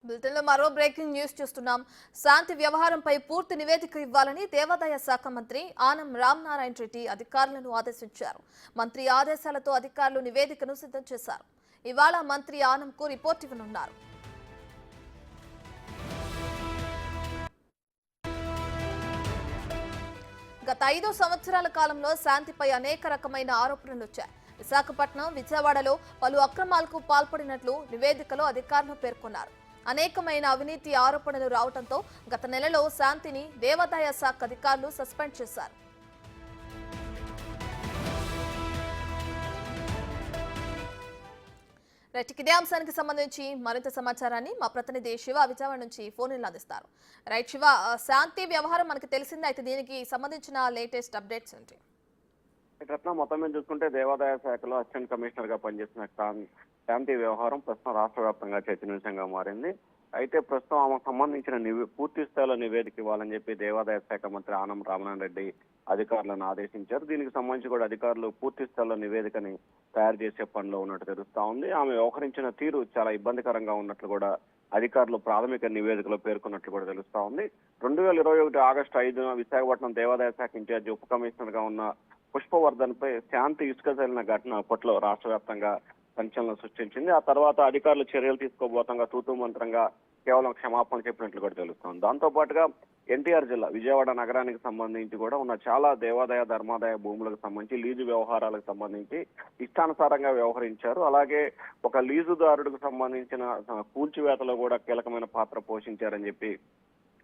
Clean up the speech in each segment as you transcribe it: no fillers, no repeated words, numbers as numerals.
బులెటిన్లో మరో breaking news చూస్తున్నాం. శాంతి వ్యవహారంపై పూర్తి నివేదిక ఇవ్వాలని దేవాదాయ శాఖ మంత్రి ఆనం రామనారాయణ రెడ్డి అధికారులను ఆదేశించారు. మంత్రి ఆదేశాలతో అధికారులు నివేదికను సిద్ధం చేశారు. ఇవాళ మంత్రి ఆనంకు రిపోర్ట్ ఇవ్వనున్నారు. గత 5 సంవత్సరాల కాలంలో శాంతిపై అనేక రకమైన ఆరోపణలు వచ్చాయి. విశాఖపట్నం, విజయవాడలో పలు అక్రమాలకు పాల్పడినట్లు నివేదికలో అధికారులు పేర్కొన్నారు. అనేకమైన అవినీతి ఆరోపణలు రావడంతో గత నెలలో శాంతిని దేవాదాయ శాఖ అధికారులు సస్పెండ్ చేశారు. ఇదే అంశానికి సంబంధించి మరింత సమాచారాన్ని మా ప్రతినిధి శివ విజయవాడ నుంచి ఫోన్ అందిస్తారు. రైట్ శివ, శాంతి వ్యవహారం మనకు తెలిసిందే, అయితే దీనికి సంబంధించిన లేటెస్ట్ అప్డేట్స్ ఏంటి? రత్న మొత్తం మీద చూసుకుంటే దేవాదాయ శాఖలో అసిస్టెంట్ కమిషనర్ గా పనిచేసిన శాంతి వ్యవహారం ప్రస్తుతం రాష్ట్ర వ్యాప్తంగా చర్చనీయాంశంగా మారింది. అయితే ప్రస్తుతం ఆమెకు సంబంధించిన పూర్తి స్థాయిలో నివేదిక ఇవ్వాలని చెప్పి దేవాదాయ శాఖ మంత్రి ఆనం రామనారాయణ రెడ్డి అధికారులను ఆదేశించారు. దీనికి సంబంధించి కూడా అధికారులు పూర్తి స్థాయిలో నివేదికని తయారు చేసే పనిలో ఉన్నట్టు తెలుస్తా ఉంది. ఆమె వ్యవహరించిన తీరు చాలా ఇబ్బందికరంగా ఉన్నట్లు కూడా అధికారులు ప్రాథమిక నివేదికలో పేర్కొన్నట్లు కూడా తెలుస్తా ఉంది. 2021 ఆగస్టు 5న విశాఖపట్నం దేవాదాయ శాఖ ఇన్ఛార్జి ఉప కమిషనర్ గా ఉన్న పుష్పవర్ధన్ పై శాంతి ఇసుక చల్లిన ఘటన అప్పట్లో రాష్ట్ర వ్యాప్తంగా సంచలనం సృష్టించింది. ఆ తర్వాత అధికారులు చర్యలు తీసుకోబోతంగా తూతూ మంత్రంగా కేవలం క్షమాపణ చెప్పినట్లు కూడా తెలుస్తోంది. దాంతో పాటుగా ఎన్టీఆర్ జిల్లా విజయవాడ నగరానికి సంబంధించి కూడా ఉన్న చాలా దేవాదాయ ధర్మాదాయ భూములకు సంబంధించి లీజు వ్యవహారాలకు సంబంధించి ఇష్టానుసారంగా వ్యవహరించారు. అలాగే ఒక లీజుదారుడికి సంబంధించిన కూల్చివేతలో కూడా కీలకమైన పాత్ర పోషించారని చెప్పి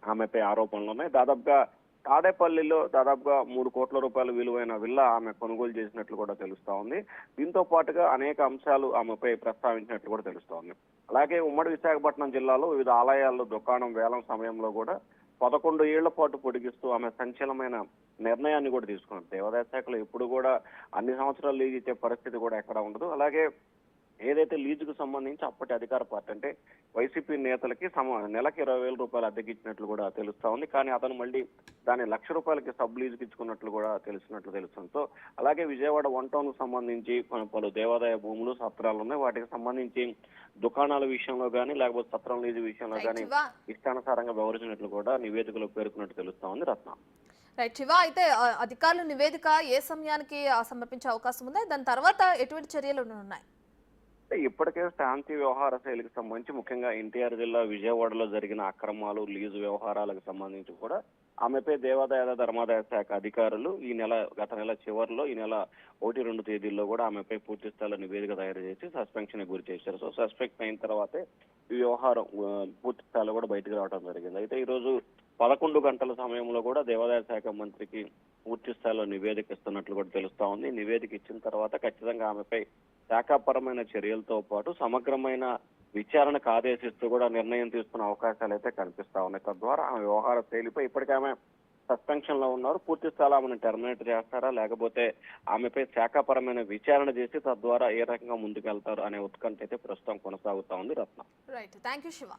ఆమెపై ఆరోపణలు ఉన్నాయి. దాదాపుగా తాడేపల్లిలో దాదాపుగా 3 కోట్ల రూపాయల విలువైన విల్లా ఆమె కొనుగోలు చేసినట్లు కూడా తెలుస్తా ఉంది. దీంతో పాటుగా అనేక అంశాలు ఆమెపై ప్రస్తావించినట్లు కూడా తెలుస్తోంది. అలాగే ఉమ్మడి విశాఖపట్నం జిల్లాలో వివిధ ఆలయాల్లో దుకాణం వేలం సమయంలో కూడా 11 ఏళ్ల పాటు పొడిగిస్తూ ఆమె సంచలనమైన నిర్ణయాన్ని కూడా తీసుకున్నారు. దేవాదాయ శాఖలో ఎప్పుడు కూడా అన్ని సంవత్సరాలు లీజు ఇచ్చే పరిస్థితి కూడా ఎక్కడ ఉండదు. అలాగే ఏదైతే లీజుకు సంబంధించి అప్పటి అధికార పార్టీ అంటే వైసీపీ నేతలకి నెలకి 20,000 రూపాయలు అద్దెకిచ్చినట్లు కూడా తెలుస్తా ఉంది. కానీ అతను మళ్ళీ దాన్ని ₹1,00,000 సబ్ లీజుకి ఇచ్చుకున్నట్లు కూడా తెలుస్తుంది. సో అలాగే విజయవాడ 1 టౌన్ కు సంబంధించి పలు దేవాదాయ భూములు సత్రాలు ఉన్నాయి. వాటికి సంబంధించి దుకాణాల విషయంలో కానీ లేకపోతే సత్రం లీజు విషయంలో కానీ ఇష్టానుసారంగా వ్యవహరించినట్లు కూడా నివేదికలో పేర్కొన్నట్టు తెలుస్తా ఉంది. రత్న రైట్ శివ, అయితే అధికారులు నివేదిక ఏ సమయానికి సమర్పించే అవకాశం ఉంది? దాని తర్వాత ఎటువంటి చర్యలు ఉన్నాయి? ఇప్పటికే శాంతి వ్యవహార శైలికి సంబంధించి ముఖ్యంగా ఎన్టీఆర్ జిల్లా విజయవాడలో జరిగిన అక్రమాలు లీజు వ్యవహారాలకు సంబంధించి కూడా ఆమెపై దేవాదాయ ధర్మాదాయ శాఖ అధికారులు గత నెల చివరిలో ఈ నెల 1-2 తేదీల్లో కూడా ఆమెపై పూర్తి స్థాయిలో నివేదిక తయారు చేసి సస్పెన్షన్ గురి చేశారు. సో సస్పెక్ట్ అయిన తర్వాతే ఈ వ్యవహారం పూర్తి స్థాయిలో కూడా బయటకు రావడం జరిగింది. అయితే ఈ రోజు 11 గంటల సమయంలో కూడా దేవాదాయ శాఖ మంత్రికి పూర్తి స్థాయిలో నివేదిక ఇస్తున్నట్లు కూడా తెలుస్తా ఉంది. నివేదిక ఇచ్చిన తర్వాత ఖచ్చితంగా ఆమెపై శాఖాపరమైన చర్యలతో పాటు సమగ్రమైన విచారణకు ఆదేశిస్తూ కూడా నిర్ణయం తీసుకునే అవకాశాలు అయితే కనిపిస్తా ఉన్నాయి. తద్వారా ఆమె వ్యవహార శైలిపై ఇప్పటికే ఆమె సస్పెన్షన్ లో ఉన్నారు. పూర్తి స్థాయిలో ఆమెను టెర్మినేట్ చేస్తారా లేకపోతే ఆమెపై శాఖాపరమైన విచారణ చేసి తద్వారా ఏ రకంగా ముందుకెళ్తారు అనే ఉత్కంఠ అయితే ప్రస్తుతం కొనసాగుతా ఉంది. రత్న రైట్, థ్యాంక్ యూ శివ.